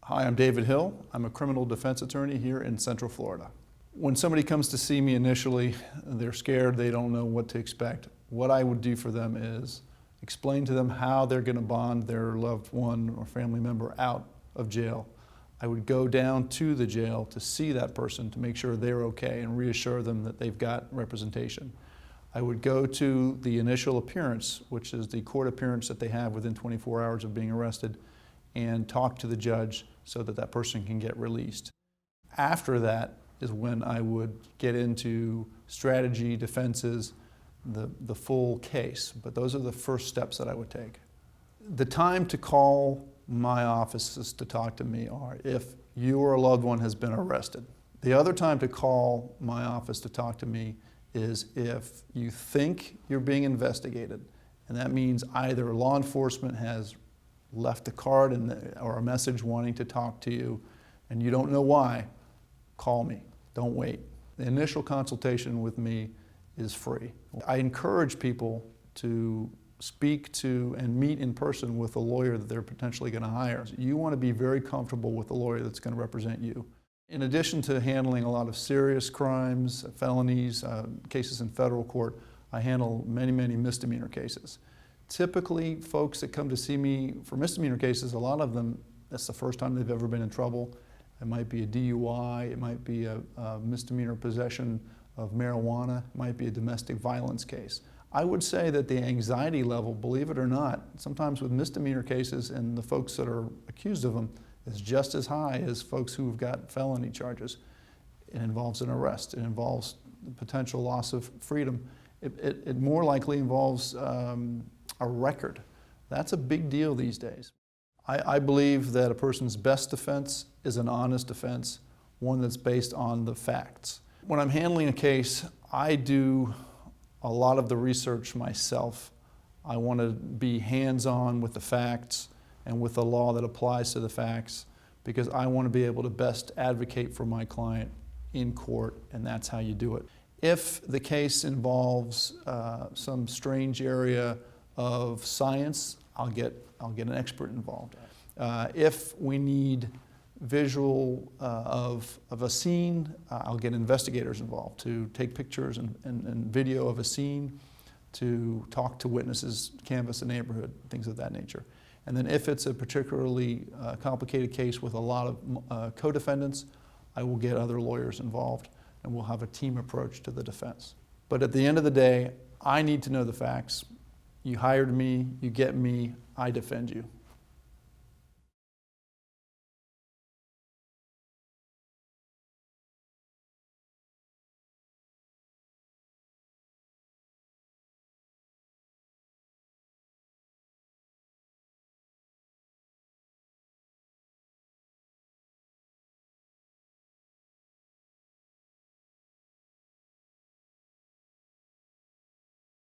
Hi, I'm David Hill. I'm a criminal defense attorney here in Central Florida. When somebody comes to see me initially, they're scared, they don't know what to expect. What I would do for them is explain to them how they're going to bond their loved one or family member out of jail. I would go down to the jail to see that person to make sure they're okay and reassure them that they've got representation. I would go to the initial appearance, which is the court appearance that they have within 24 hours of being arrested, and talk to the judge so that that person can get released. After that is when I would get into strategy, defenses, the full case. But those are the first steps that I would take. The time to call my offices to talk to me are if you or a loved one has been arrested. The other time to call my office to talk to me is if you think you're being investigated, and that means either law enforcement has left a card or a message wanting to talk to you and you don't know why, call me. Don't wait. The initial consultation with me is free. I encourage people to speak to and meet in person with a lawyer that they're potentially going to hire. You want to be very comfortable with a lawyer that's going to represent you. In addition to handling a lot of serious crimes, felonies, cases in federal court, I handle many, many misdemeanor cases. Typically, folks that come to see me for misdemeanor cases, a lot of them, that's the first time they've ever been in trouble. It might be a DUI, it might be a misdemeanor possession of marijuana, it might be a domestic violence case. I would say that the anxiety level, believe it or not, sometimes with misdemeanor cases and the folks that are accused of them, is just as high as folks who've got felony charges. It involves an arrest, it involves the potential loss of freedom. It more likely involves a record. That's a big deal these days. I believe that a person's best defense is an honest defense, one that's based on the facts. When I'm handling a case, I do a lot of the research myself. I want to be hands-on with the facts and with the law that applies to the facts, because I want to be able to best advocate for my client in court, and that's how you do it. If the case involves some strange area of science, I'll get an expert involved. If we need visual of a scene, I'll get investigators involved to take pictures and video of a scene, to talk to witnesses, canvass a neighborhood, things of that nature. And then if it's a particularly complicated case with a lot of co-defendants, I will get other lawyers involved and we'll have a team approach to the defense. But at the end of the day, I need to know the facts. You hired me, you get me, I defend you.